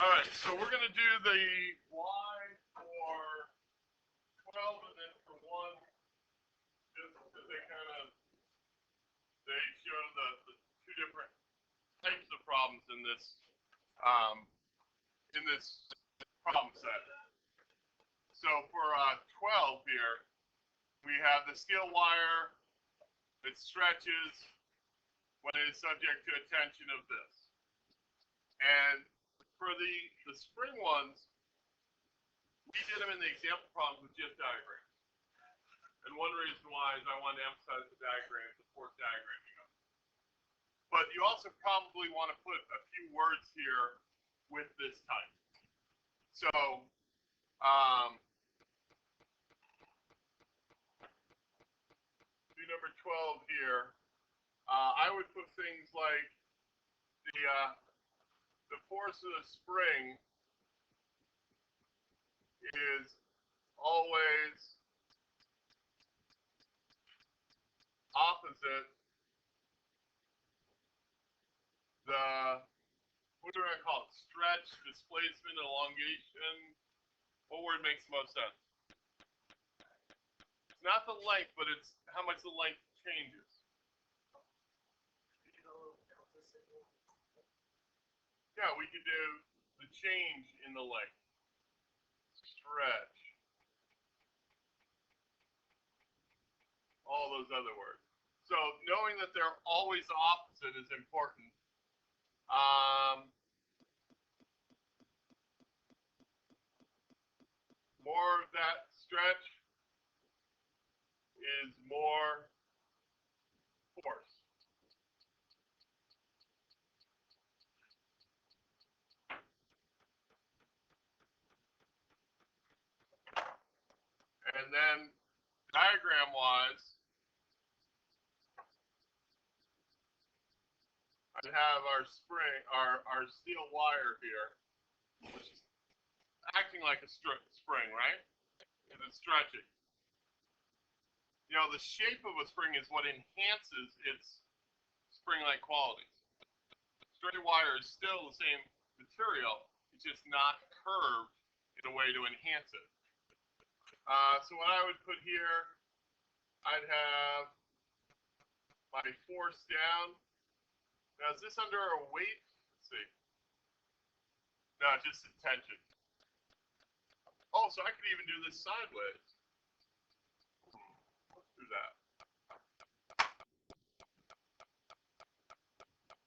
All right, so we're going to do the Y for 12 and then for 1, just because they show the two different types of problems in this problem set. So for 12 here, we have the steel wire that stretches when it is subject to a tension of this. And for the spring ones, we did them in the example problems with just diagrams. And one reason why is I wanted to emphasize the diagrams, the force diagramming of it. But you also probably want to put a few words here with this type. So, do number 12 here. I would put things like the force of the spring is always opposite the, what do I call it? Stretch, displacement, elongation. What word makes the most sense? It's not the length, but it's how much the length changes. Yeah, we could do the change in the length. Stretch. All those other words. So knowing that they're always opposite is important. More of that stretch is more force. And then diagram-wise, I'd have our spring, our steel wire here, which is acting like a spring, right? Because it's stretching. You know, the shape of a spring is what enhances its spring-like qualities. Straight wire is still the same material, it's just not curved in a way to enhance it. So what I would put here, I'd have my force down. Now, is this under a weight? Let's see. No, just a tension. Oh, so I could even do this sideways. Let's do that.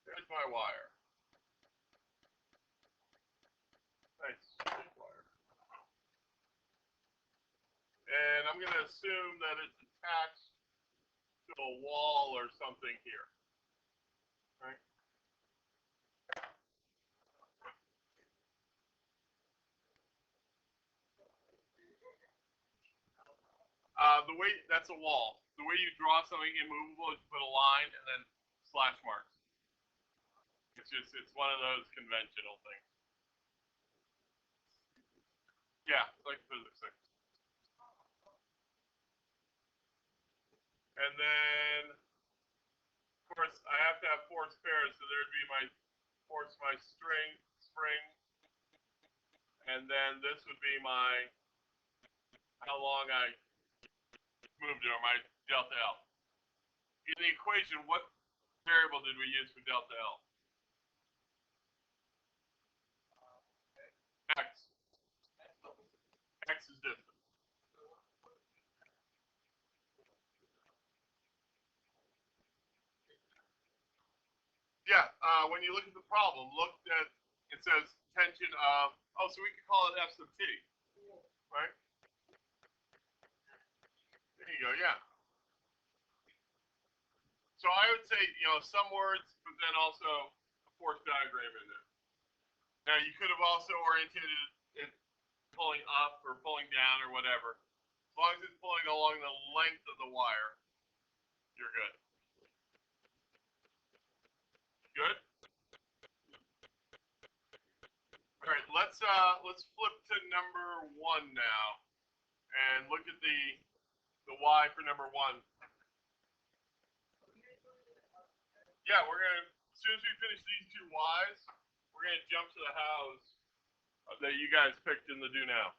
There's my wire. Nice straight wire. And I'm going to assume that it's attached to a wall or something here. Right? The way, that's a wall. The way you draw something immovable is you put a line and then slash marks. It's one of those conventional things. Yeah, it's like physics thing. And then, of course, I have to have force pairs, so there'd be my force, my spring, and then this would be my, how long I moved it, or my delta L. In the equation, what variable did we use for delta L? X. X is distance. Yeah, when you look at the problem, look at, it says tension of, oh, so we could call it F sub T, right? There you go, yeah. So I would say, you know, some words, but then also a force diagram in there. Now, you could have also oriented it pulling up or pulling down or whatever. As long as it's pulling along the length of the wire, you're good. Good? All right, let's flip to number 1 now and look at the Y for number 1. Yeah, we're gonna, as soon as we finish these two Y's, we're gonna jump to the hows that you guys picked in the do now?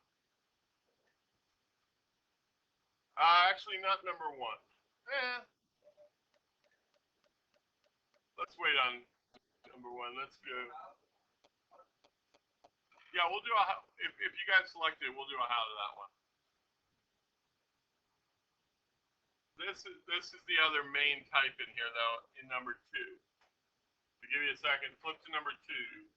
Actually, not number one. Let's wait on number one. Let's go. Yeah, we'll do a if you guys select it, we'll do a how to that one. This is the other main type in here though, in number two. To give you a second, flip to number two.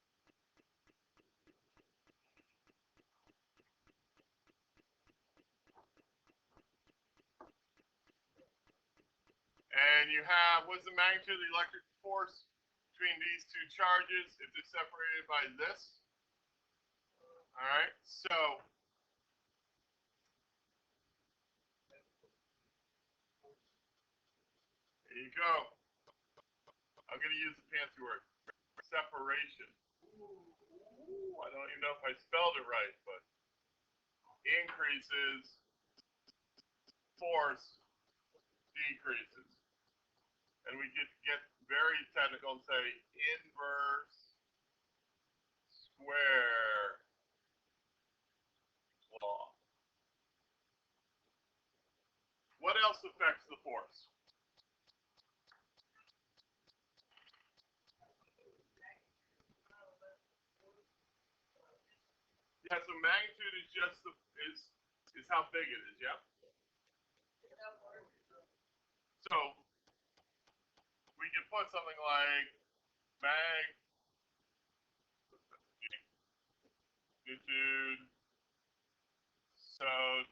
And you have, what's the magnitude of the electric force between these two charges if they're separated by this? All right, so there you go. I'm going to use the fancy word, separation. Ooh, I don't even know if I spelled it right, but increases, force decreases. And we could get very technical and say inverse square law. What else affects the force? Yeah, so magnitude is just is how big it is, yeah? So we can put something like magnitude, so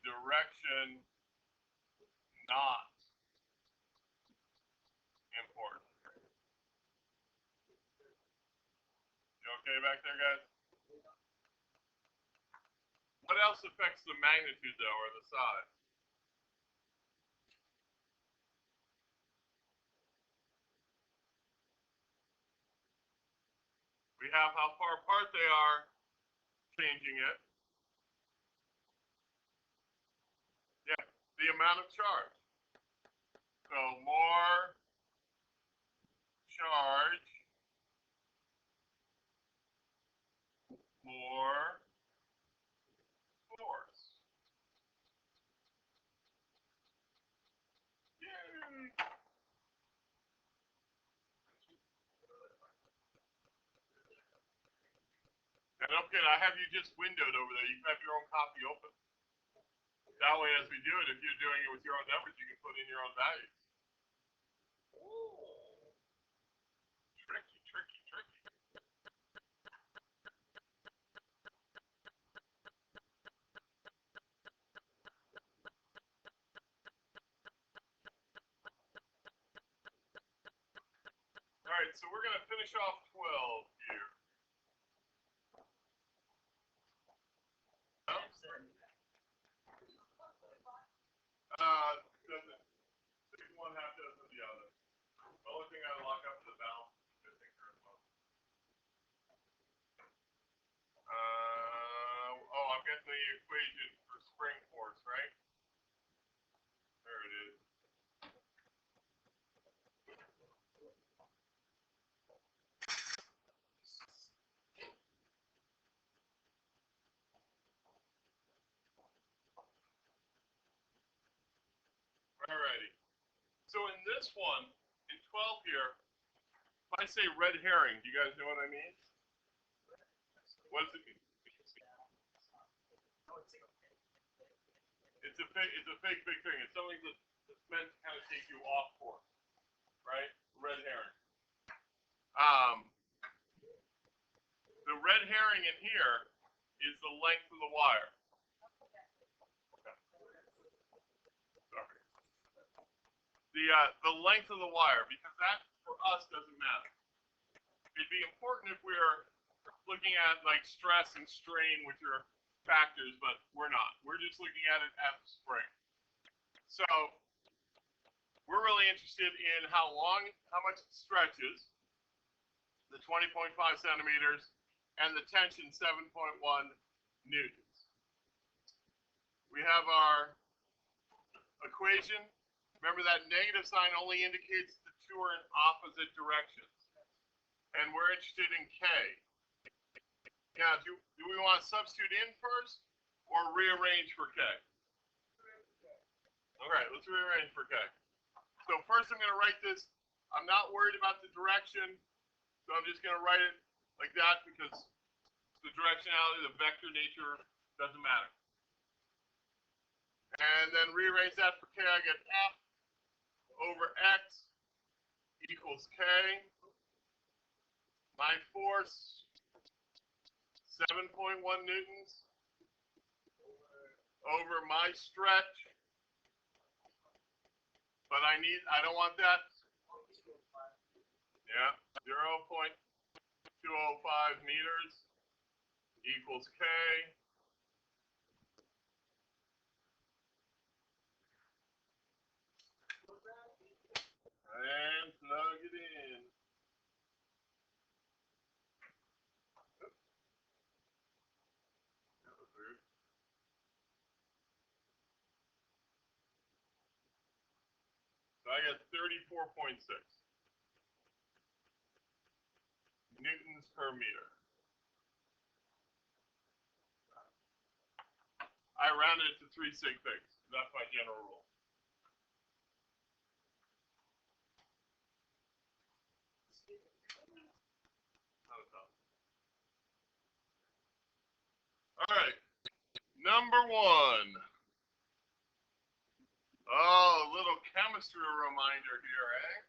direction not important. You okay back there, guys? What else affects the magnitude, though, or the size? We have how far apart they are, changing it. Yeah, the amount of charge. So more charge, more force. Yay. And okay, I have you just windowed over there. You can have your own copy open. That way, as we do it, if you're doing it with your own numbers, you can put in your own values. Ooh. Tricky, tricky, tricky. All right, so we're going to finish off 12 here. Doesn't take one half dozen the other. The only thing I lock up is the balance is the thinker as well. Oh, I'm getting the equation for spring force, right? There it is. Alrighty. So in this one, in 12 here, if I say red herring, do you guys know what I mean? What does it mean? It's a fake big thing. It's something that's meant to kind of take you off course, right? Red herring. The red herring in here is the length of the wire. Okay. Sorry. The length of the wire, because that for us doesn't matter. It'd be important if we were looking at like stress and strain, which are factors, but we're not. We're just looking at it as a spring. So we're really interested in how much it stretches, the 20.5 centimeters, and the tension 7.1 newtons. We have our equation. Remember that negative sign only indicates the two are in opposite directions. And we're interested in K. Yeah, do we want to substitute in first or rearrange for K? Okay, let's rearrange for K. So first I'm going to write this. I'm not worried about the direction, so I'm just going to write it like that because the directionality, the vector nature doesn't matter. And then rearrange that for K. I get F over X equals K. My force, 7.1 newtons over my stretch. But I don't want that. Yeah, 0.205 meters equals K. And plug it in. That was weird. So I get 34.6 newtons per meter. I rounded it to 3 sig figs. That's my general rule. All right, number 1. Oh, a little chemistry reminder here, eh?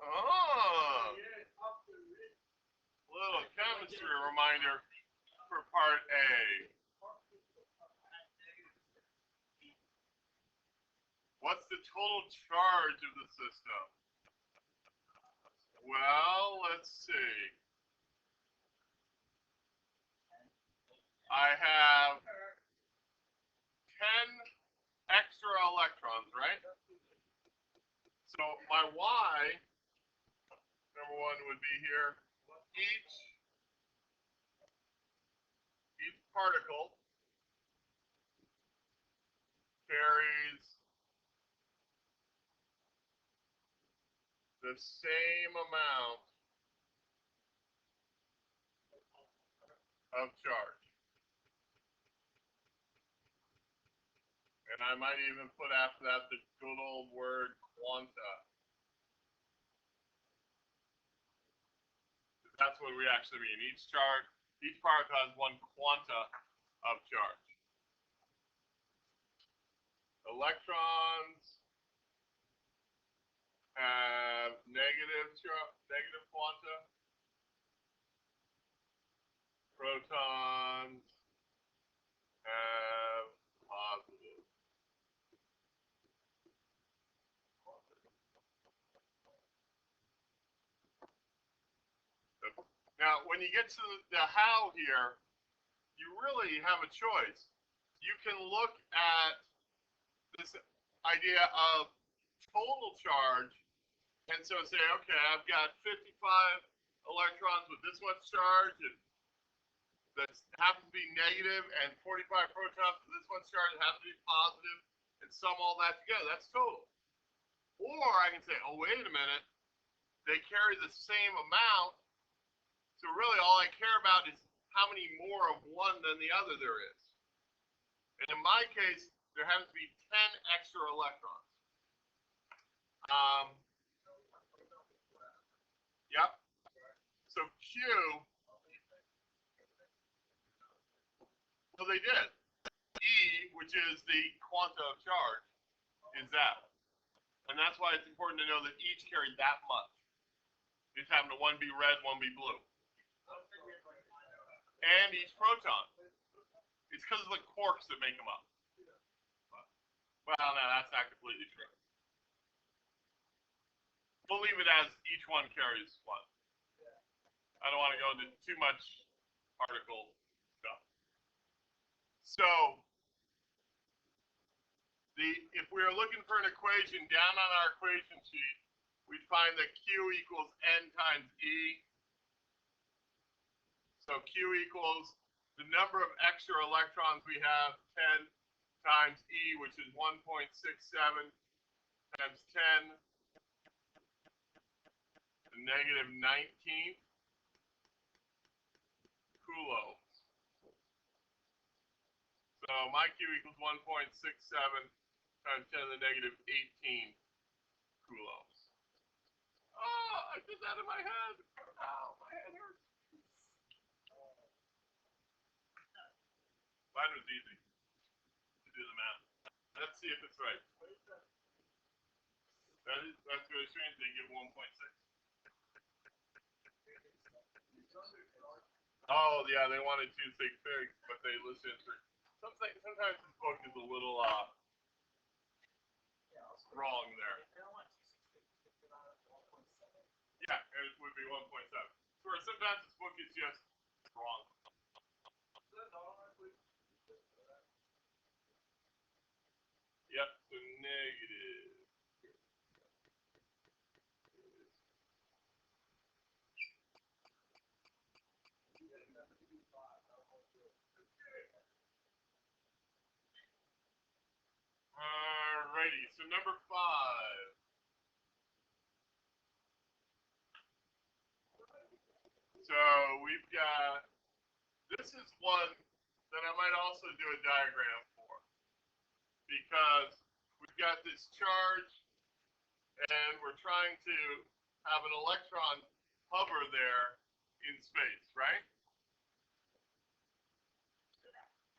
Oh, little chemistry reminder for part A. What's the total charge of the system? Well, let's see. I have 10 extra electrons, right? So my Y, number 1 would be here. Each particle carries the same amount of charge. And I might even put after that the good old word quanta. That's what we actually mean. Each particle has 1 quanta of charge. Electrons have negative quanta. Protons have positive. Now, when you get to the how here, you really have a choice. You can look at this idea of total charge and so say, okay, I've got 55 electrons with this much charge and that happens to be negative and 45 protons with this much charge that happens to be positive and sum all that together. That's total. Or I can say, oh, wait a minute. They carry the same amount. So really all I care about is how many more of one than the other there is. And in my case, there happens to be 10 extra electrons. Yep. So Q, well, they did. E, which is the quanta of charge, is that. And that's why it's important to know that each carried that much. These happen to one be red, one be blue. And each proton. It's because of the quarks that make them up. Well, no, that's not completely true. We'll leave it as each one carries 1. I don't want to go into too much particle stuff. So, if we are looking for an equation down on our equation sheet, we'd find that Q equals N times E. So Q equals the number of extra electrons we have, 10 times E, which is 1.67 times 10 to the negative 19th. So my Q equals 1.67 times 10 to the negative 18 coulombs. Oh, I did that in my head. Ow, my head hurts. Mine was easy to do the math. Let's see if it's right. That's really strange. They give 1.6. Oh yeah, they wanted 2 sig figs, but they listed 3. Sometimes this book is a little wrong there. Yeah, it would be 1.7. So sometimes this book is just wrong. Yep, so negative. Alrighty, so number 5. So we've got, this is one that I might also do a diagram for, because we've got this charge and we're trying to have an electron hover there in space, right?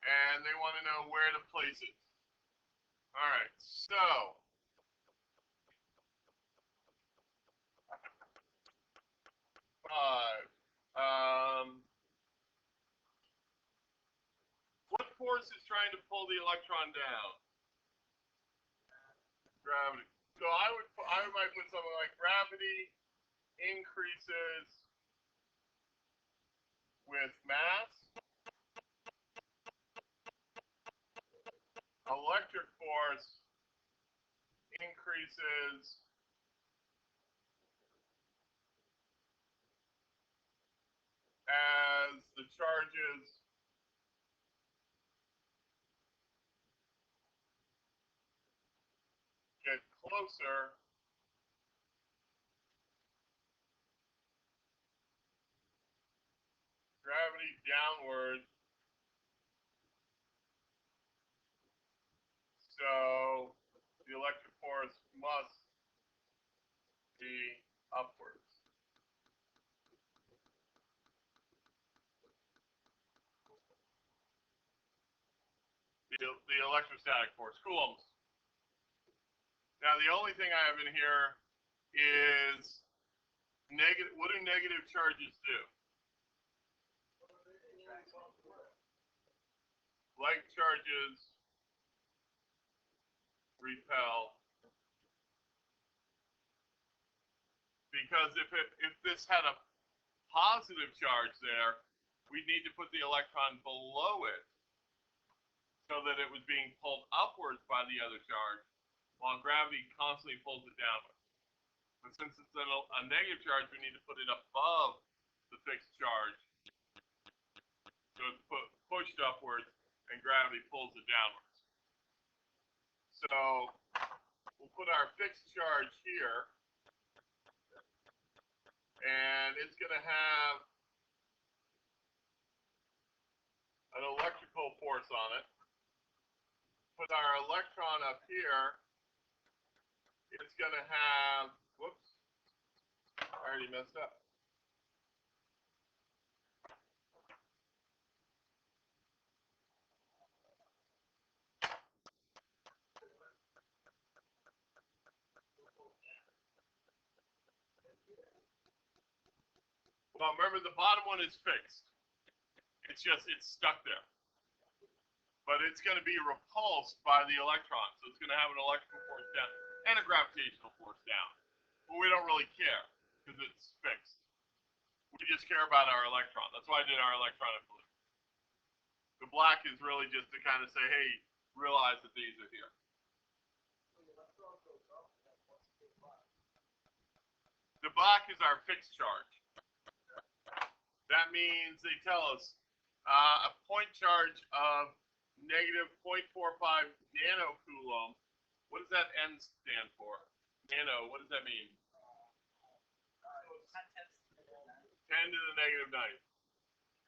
And they want to know where to place it. All right, so five. What force is trying to pull the electron down? Gravity. So I might put something like gravity increases with mass. Electric force increases as the charges get closer gravity downward, so the electric force must be upwards. The electrostatic force, coulombs. Now the only thing I have in here is negative. What do negative charges do? Like charges repel, because if this had a positive charge there, we'd need to put the electron below it so that it was being pulled upwards by the other charge, while gravity constantly pulls it downwards. But since it's a negative charge, we need to put it above the fixed charge, so it's pushed upwards, and gravity pulls it downwards. So we'll put our fixed charge here, and it's going to have an electrical force on it. Put our electron up here, it's going to have, whoops, I already messed up. Well, remember the bottom one is fixed. It's stuck there. But it's going to be repulsed by the electron. So it's going to have an electrical force down and a gravitational force down. But we don't really care because it's fixed. We just care about our electron. That's why I did our electron in blue. The black is really just to kind of say, hey, realize that these are here. The black is our fixed charge. That means they tell us a point charge of negative 0.45 nanocoulomb. What does that N stand for? Nano, what does that mean? 10 to the negative 9.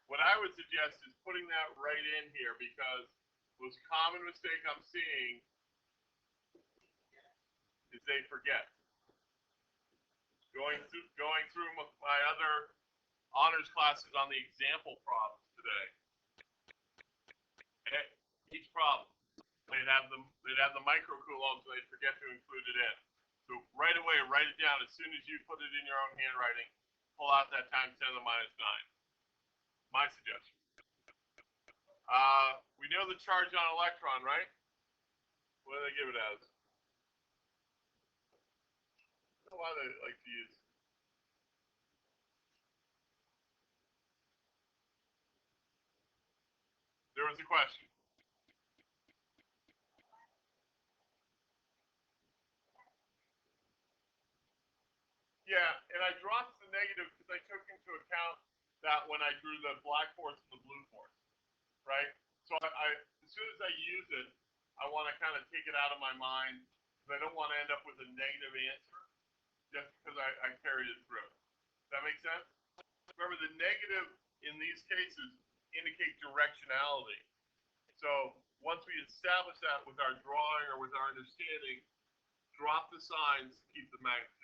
What I would suggest is putting that right in here, because most common mistake I'm seeing is they forget. Going through my other honors classes on the example problems today. Each problem, they'd have the microcoulombs, and they'd forget to include it in. So right away, write it down as soon as you put it in your own handwriting. Pull out that times 10 to the minus 9. My suggestion. We know the charge on electron, right? What do they give it as? I don't know why they like to use. There was a question. Yeah, and I dropped the negative because I took into account that when I drew the black force and the blue force, right? So as soon as I use it, I want to kind of take it out of my mind because I don't want to end up with a negative answer just because I carried it through. Does that make sense? Remember, the negative in these cases indicate directionality. So once we establish that with our drawing or with our understanding, drop the signs, keep the magnitude.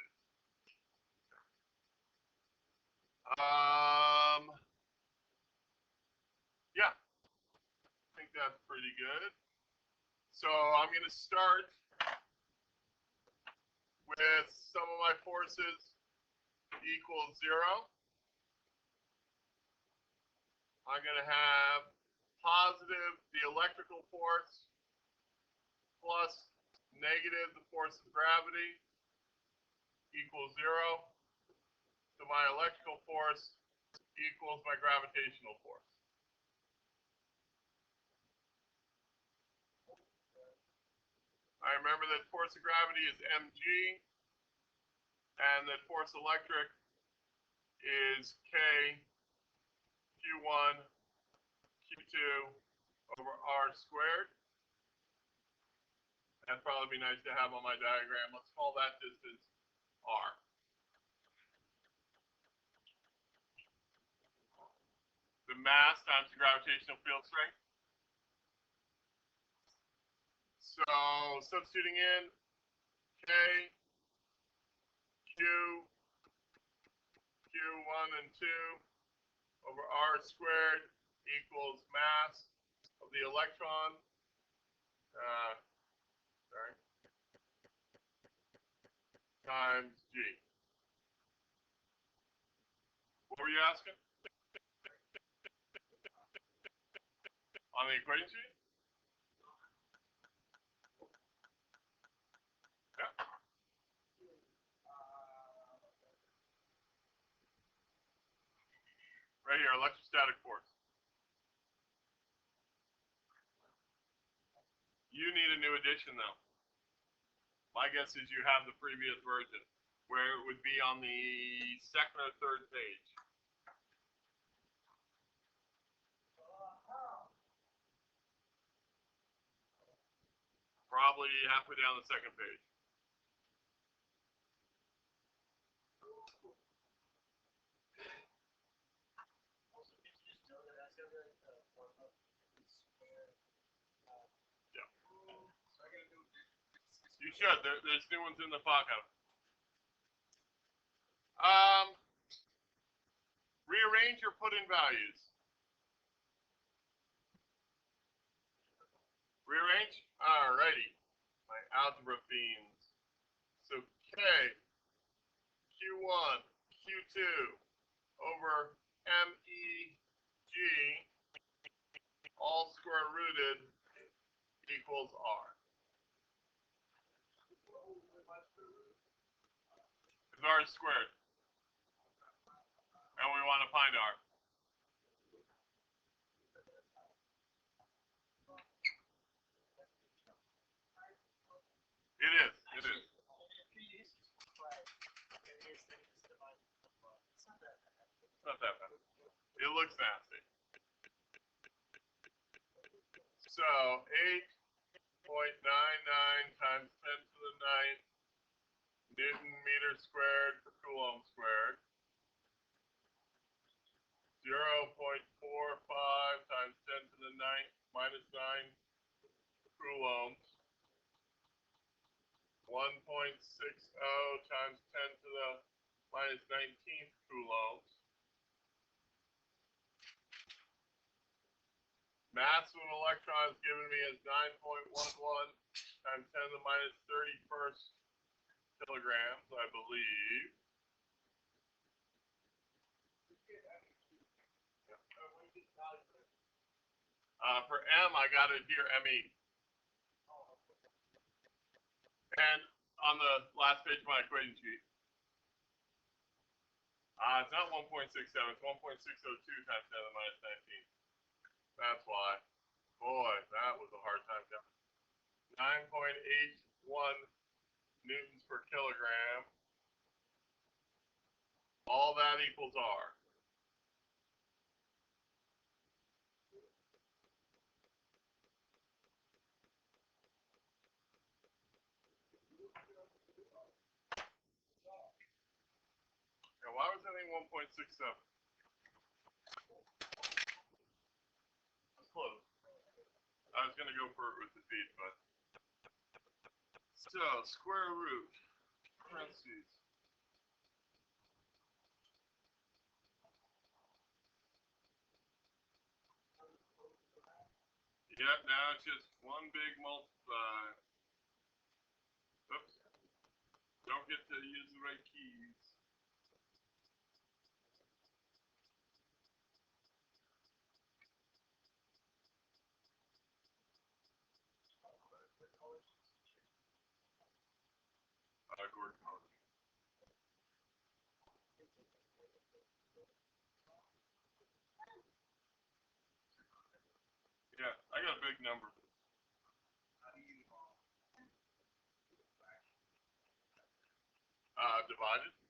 Yeah, I think that's pretty good. So I'm going to start with sum of my forces equals 0. I'm going to have positive the electrical force plus negative the force of gravity equals 0. So my electrical force equals my gravitational force. I remember that force of gravity is mg, and that force electric is k q1 q2 over r squared. That'd probably be nice to have on my diagram. Let's call that distance r. The mass times the gravitational field strength. So substituting in k, q, q1 and 2 over r squared equals mass of the electron. Times g. What were you asking? On the equation sheet? Yeah. Right here, electrostatic force. You need a new edition, though. My guess is you have the previous version, where it would be on the second or third page. Probably halfway down the second page. Yeah. You should. There's new ones in the pocket. Rearrange or put in values. Rearrange? Alrighty. My algebra themes. So K, Q1, Q2 over MEG, all square rooted, equals R. Because R is squared. And we want to find R. It is. It is. It's not that bad. It looks nasty. So 8.99 times 10 to the 9th Newton meter squared per Coulomb squared. 0.45 times 10 to the 9th minus 9 coulombs. 1.60 times 10 to the minus 19th coulombs. Mass of an electron is given me as 9.11 times 10 to the minus 31st kilograms, I believe. For M, I got it here, ME. And on the last page of my equation sheet, it's not 1.67, it's 1.602 times 10 to the minus 19. That's why. Boy, that was a hard time. 9.81 newtons per kilogram. All that equals R. Now, why was that 1.67? Close. I was going to go for it with the feet, but. So, square root, parentheses. Yep, now it's just one big multiply. Oops. Don't get to use the right keys. Gordon. Yeah, I got a big number. Divided.